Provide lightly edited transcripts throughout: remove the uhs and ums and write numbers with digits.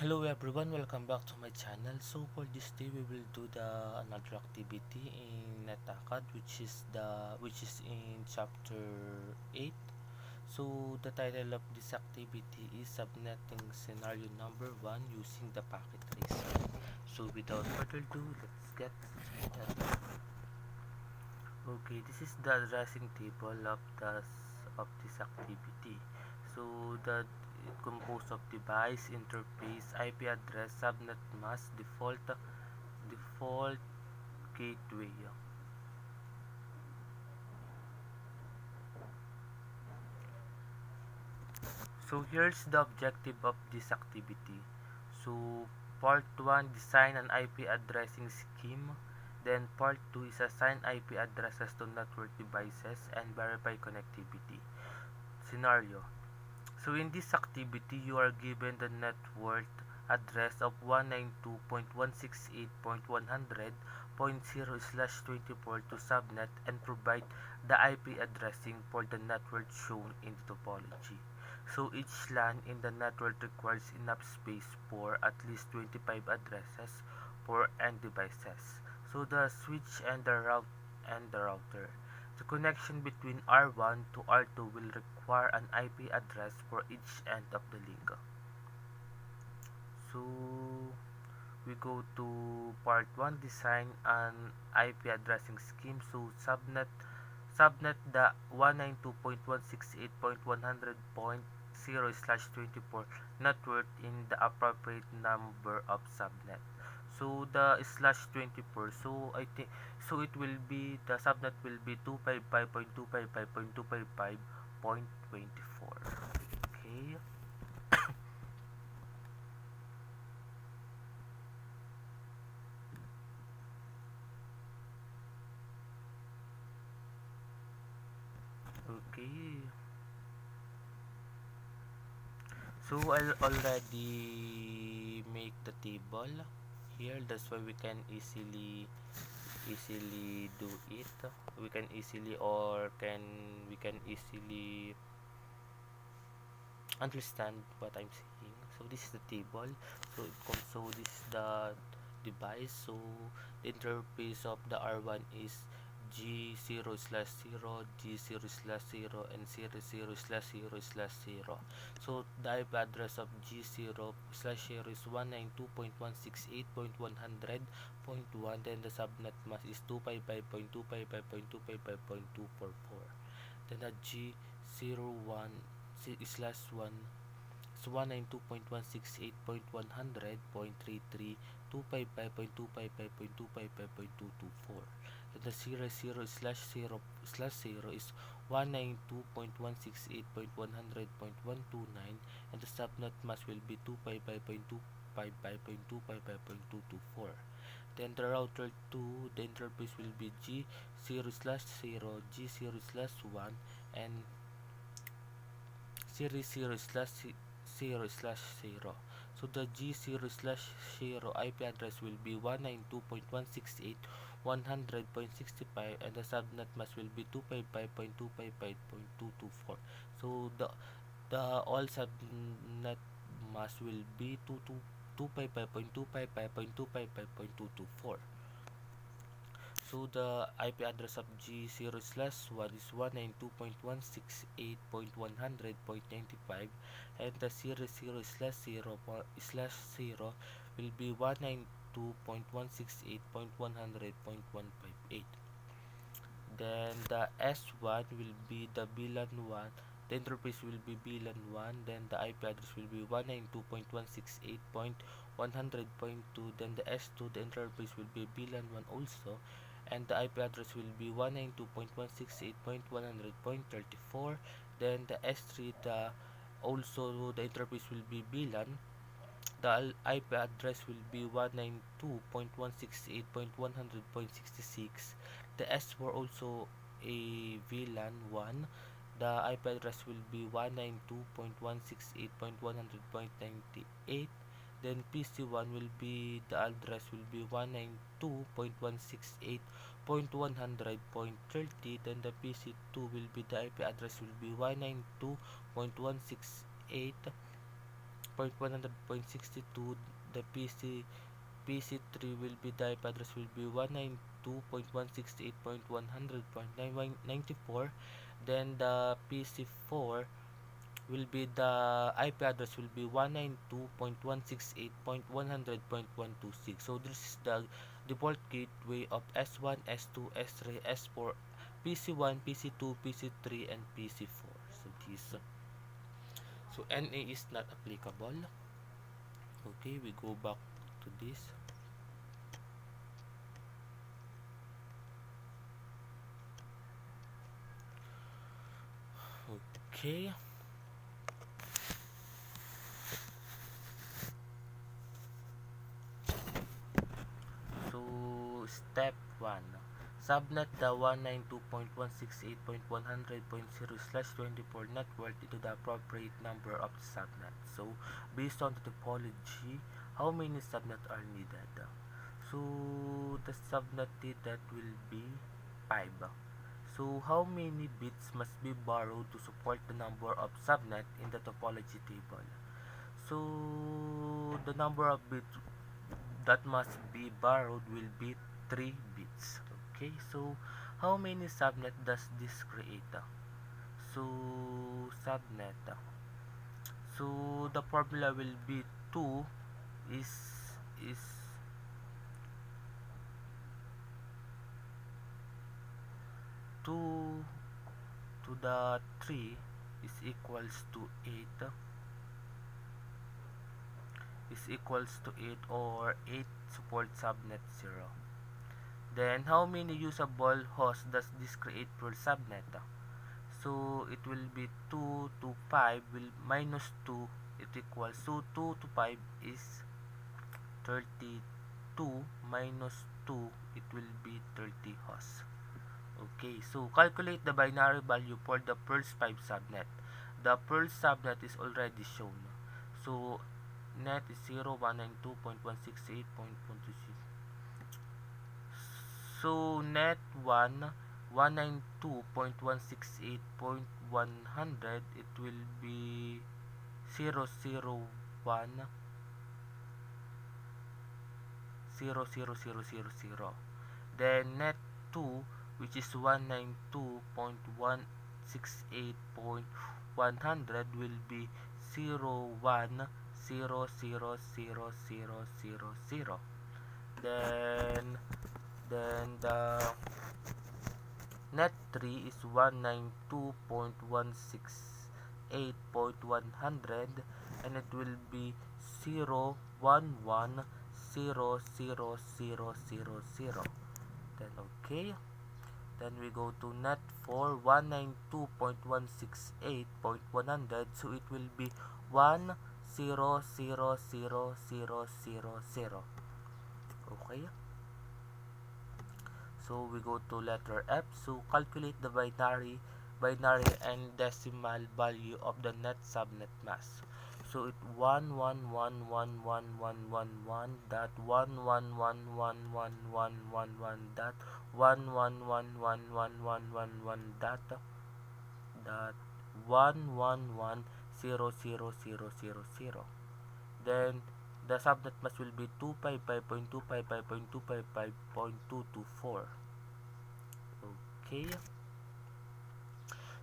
Hello everyone, welcome back to my channel. So for this day we will do the another activity in NetAcad, which is in chapter 8. So the title of this activity is subnetting scenario number 1 using the packet tracer. So without further ado, let's get started. Okay, this is the addressing table of this activity. So the it composed of device, interface, IP address, subnet mask, default gateway. So here's the objective of this activity. So part 1, design an IP addressing scheme. Then part 2 is assign IP addresses to network devices and verify connectivity. Scenario. So in this activity, you are given the network address of 192.168.100.0/24 to subnet and provide the IP addressing for the network shown in the topology. So each LAN in the network requires enough space for at least 25 addresses for end devices. So the switch and the router. The connection between R1 to R2 will require an IP address for each end of the link. So we go to part 1, design an IP addressing scheme. So subnet the 192.168.100.0/24 network in the appropriate number of subnet. So the /24, so I think so it will be the subnet will be 255.255.255.24. Okay. Okay. So I'll already make the table here. That's why we can easily do it. We can easily or can we can easily understand what I'm saying. So this is the table. So this is the device. So the interface of the R1 is G0/0, G0/0, and 0/0/0/0. So the IP address of G0/0 is 192.168.100.1. Then the subnet mask is 255.255.255.244. Then the G01 slash 1 is 192.168.100.33 255.255.255.224. And the 00/0/0 is 192.168.100.129, and the subnet mask will be 255.255.255.224. Then the router 2, the interface will be G0/0, G0/1, and 0/0/0. So the G0/0 IP address will be 192.168.100.65, and the subnet mask will be 255.255.224. So the all subnet mask will be 255.255.255.224. So the IP address of G0/1 is 192.168.100.95, and the 00/0/0 will be 192.168.100.158. Then the S1 will be the VLAN 1. The interface will be VLAN 1. Then the IP address will be 192.168.100.2. Then the S2, the interface will be VLAN 1 also, and the IP address will be 192.168.100.34. Then the S3, the interface will be VLAN. The IP address will be 192.168.100.66. The S4 also a VLAN 1. The IP address will be 192.168.100.98. Then PC1 will be the address will be 192.168.100.30. Then the PC2 will be the IP address will be 192.168 192.100.62. The PC3 will be, the IP address will be 192.168.100.94. Then the PC4 will be, the IP address will be 192.168.100.126. So this is the default gateway of S1, S2, S3, S4, PC1, PC2, PC3, and PC4. So this, so NA is not applicable. Okay, we go back to this. Okay. So step 1. Subnet the 192.168.100.0/24 network into the appropriate number of the subnet. So based on the topology, how many subnet are needed? So the subnet needed will be 5. So how many bits must be borrowed to support the number of subnet in the topology table? So the number of bits that must be borrowed will be 3 bits. Okay, so how many subnet does this create? So subnet, so the formula will be 2 is is 2 to the 3 is equals to 8, or 8 support subnet 0. Then how many usable hosts does this create per subnet? So it will be 2 to 5 will minus 2, it equals, so 2 to 5 is 32 minus 2, it will be 30 hosts. Okay, so calculate the binary value for the first 5 subnet. The first subnet is already shown. So net is 0.192.168.126. So net 1 192.168.100, it will be 001 00000. Then net 2, which is 192.168.100, will be 01 0000000. Then the net 3 is 192.168.100, and it will be 011 00000. Then okay, then we go to net 4 192.168.100, so it will be 10000000. Okay, so we go to letter F. So calculate the binary and decimal value of the net subnet mask. So it 1111111 dot 1111111 dot 1111111 dot 1110000. Then the subnet mask will be 255.255.255.224. Okay,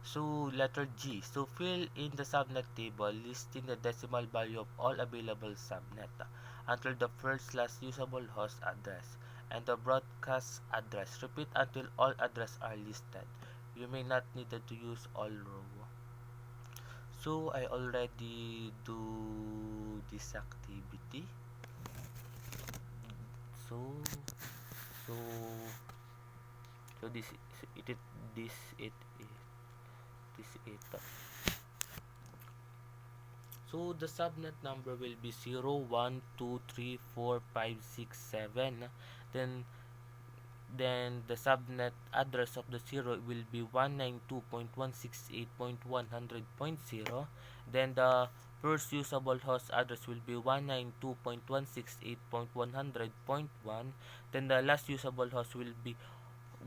so letter G. So fill in the subnet table listing the decimal value of all available subnet until the first last usable host address and the broadcast address. Repeat until all addresses are listed. You may not need to use all row. So I already do this activity. So this it this it so the subnet number will be 0123456 7. Then the subnet address of the 0 will be 192.168.100.0. Then the first usable host address will be 192.168.100.1. Then the last usable host will be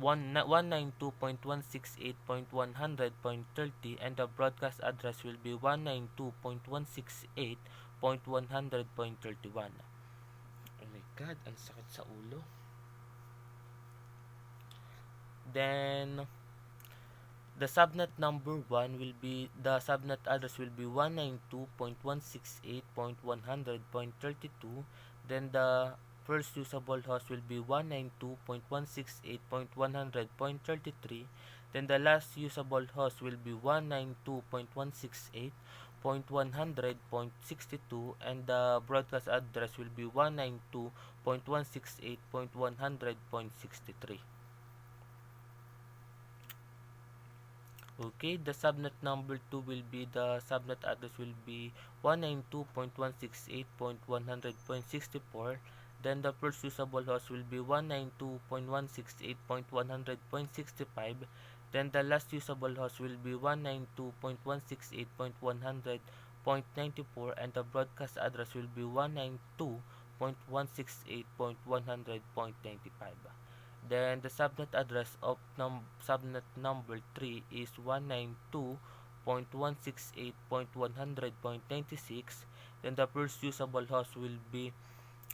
192.168.100.30, and the broadcast address will be 192.168.100.1. .100.31. Oh my god, ang sakit sa ulo. Then the subnet number 1 will be, the subnet address will be 192.168.100.32. Then the first usable host will be 192.168.100.33. Then the last usable host will be 192.168.100.62, and the broadcast address will be 192.168.100.63. Okay, the subnet number 2 will be, the subnet address will be 192.168.100.64. Then the first usable host will be 192.168.100.65. Then the last usable host will be 192.168.100.94, and the broadcast address will be 192.168.100.95. Then the subnet address of subnet number 3 is 192.168.100.96. Then the first usable host will be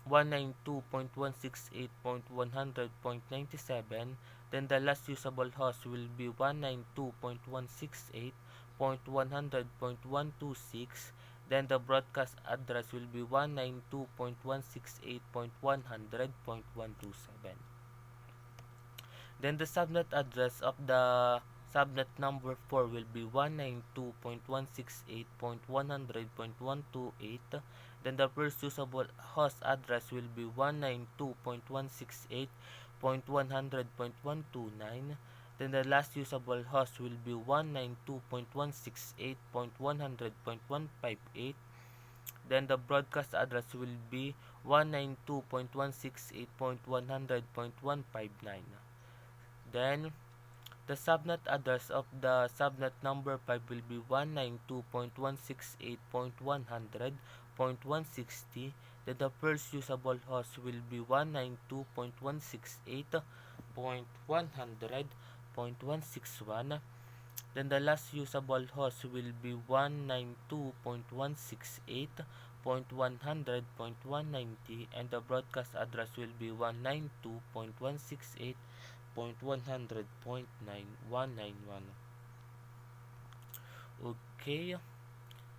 192.168.100.97. Then the last usable host will be 192.168.100.126. Then the broadcast address will be 192.168.100.127. Then the subnet address of the subnet number 4 will be 192.168.100.128. Then the first usable host address will be 192.168.100.129. Then the last usable host will be 192.168.100.158. Then the broadcast address will be 192.168.100.159. Then the subnet address of the subnet number 5 will be 192.168.100.160. Then the first usable host will be 192.168.100.161. Then the last usable host will be 192.168.100.190, and the broadcast address will be 192.168.100.9191. Okay,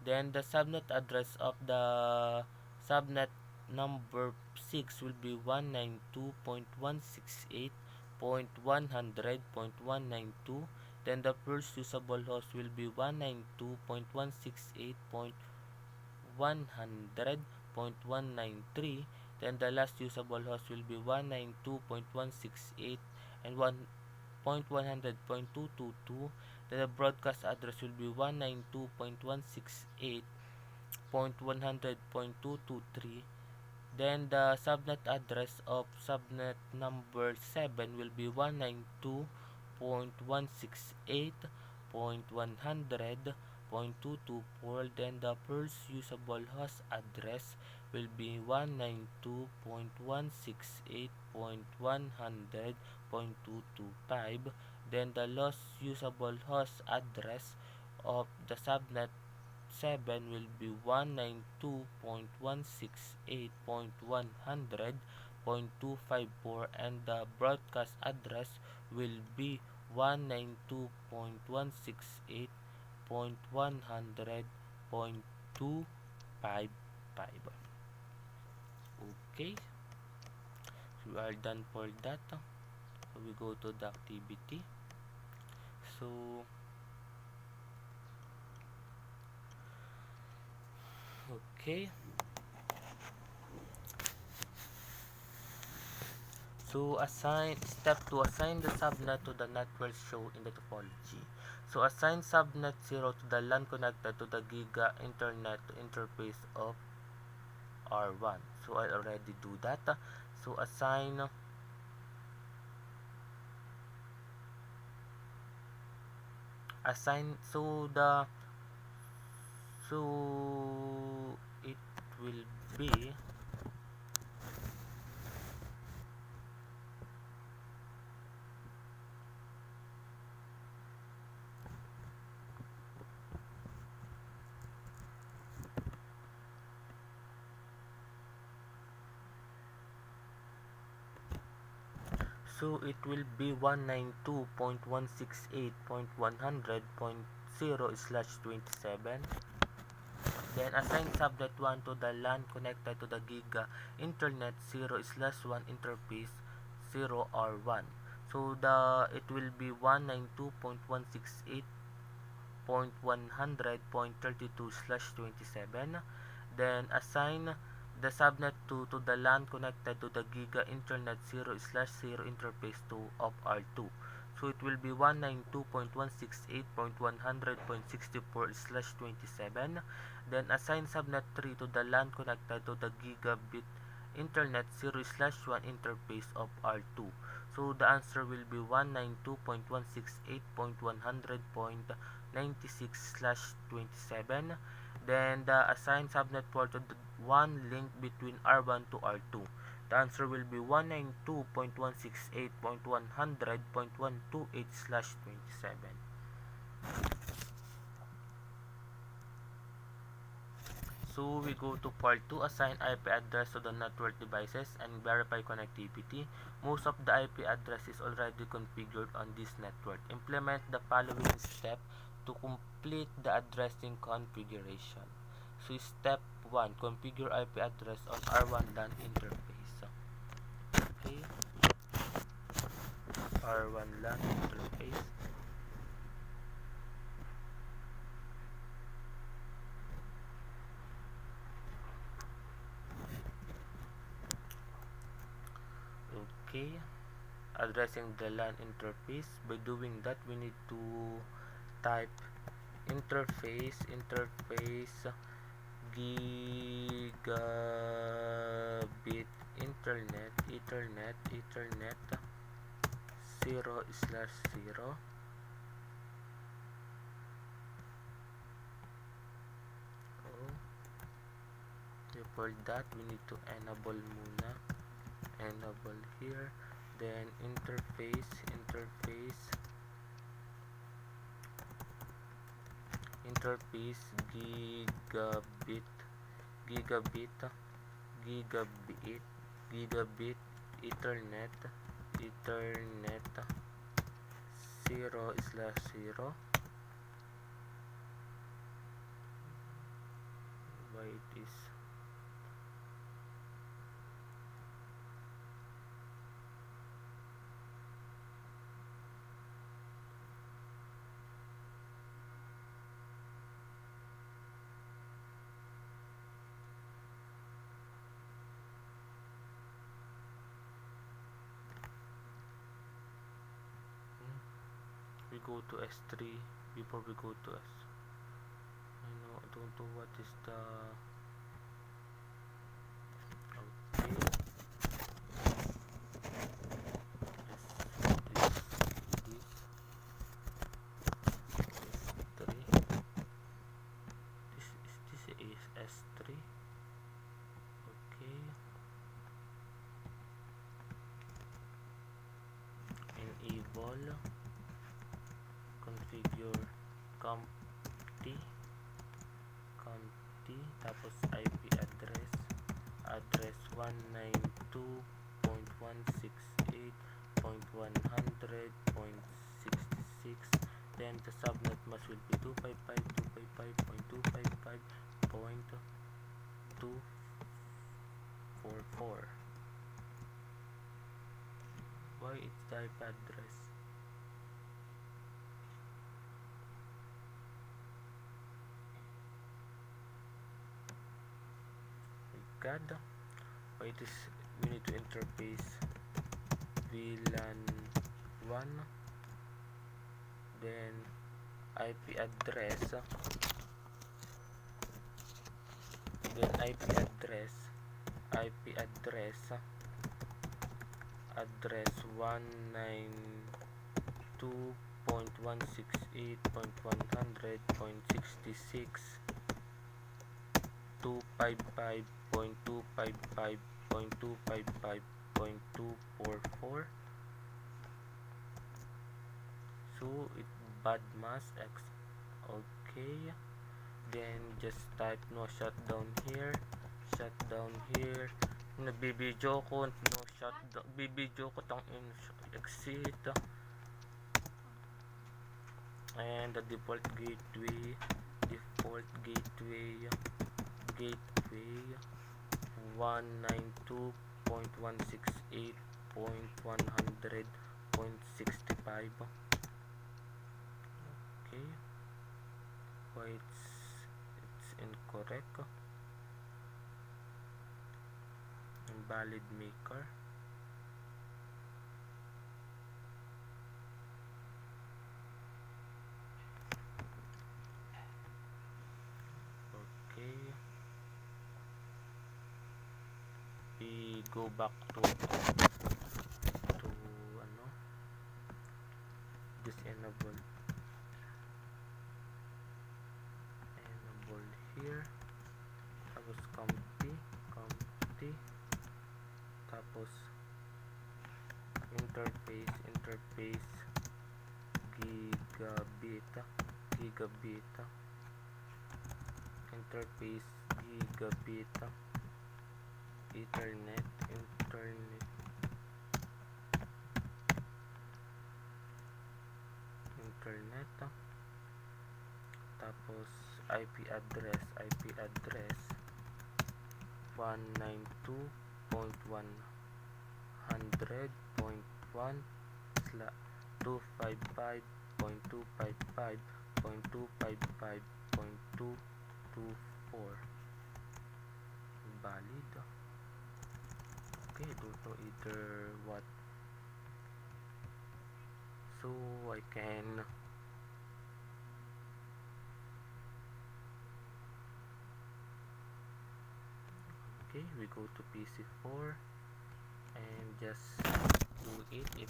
then the subnet address of the subnet number 6 will be 192.168.100.192. Then the first usable host will be 192.168.100.193. Then the last usable host will be 192.168 and 1.100.222. Then the broadcast address will be 192.168.100.223. Then the subnet address of subnet number 7 will be 192.168.100.224. Then the first usable host address will be 192.168.100.225. Then the last usable host address of the subnet 7 will be 192.168.100.254, and the broadcast address will be 192.168.100.255. Okay, so we are done for that. So we go to the activity. So okay, so assign the subnet to the network shown in the topology. So assign subnet 0 to the LAN connected to the Giga Internet interface of R1. So I already do that. So assign so it will be So it will be 192.168.100.0/27. Then assign subnet 1 to the LAN connected to the Giga Internet 0/1 interface 0 or 1. So it will be 192.168.100.32/27. Then assign the subnet 2 to the LAN connected to the Giga Internet 0/0 interface 2 of R2. So it will be 192.168.100.64/27. Then assign subnet 3 to the LAN connected to the Gigabit Internet 0/1 interface of R2. So the answer will be 192.168.100.96/27. Then the assigned subnet port to the one link between R1 to R2. The answer will be 192.168.100.128/27. So we go to part 2, assign IP address to the network devices and verify connectivity. Most of the IP address is already configured on this network. Implement the following step to complete the addressing configuration. So step 1, configure IP address on R1 LAN interface. Okay, R1 LAN interface. Okay, addressing the LAN interface. By doing that, we need to type interface gigabit internet ethernet 0/0. Before that, we need to enable muna, enable here, then interface gigabit ethernet 0/0. Why it is we go to S3 before we go to S. I don't know what is the okay. This is S3. Okay. Enable configure CompT tapos IP address 192.168.100.66. then the subnet mask will be 255.255.255.244. Why it's the IP address? God, why it is we need to interface VLAN 1, then IP address, then IP address address 192.168.100.66 255.255.255.244. So it bad mask X. Okay, then just type no shutdown here, Nagbibideo ko, no shut, bibideo ko tang in exit, and the default gateway 192.168.100.65. Okay, why it's incorrect? Invalid maker. Okay, we go back to ano, disable here, tapos compty, tapos interface gigabit, interface gigabit, internet, tapos IP address 192.100.1.255.255.255.224 valid. Okay, I don't know either what, so I can okay, we go to PC4 and just do it. If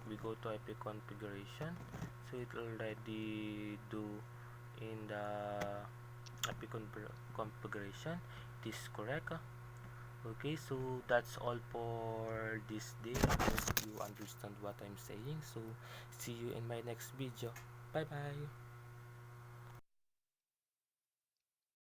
we go to IP configuration, so it already do in the IP configuration. It is correct. Okay, so that's all for this day. I hope you understand what I'm saying. So see you in my next video. Bye bye.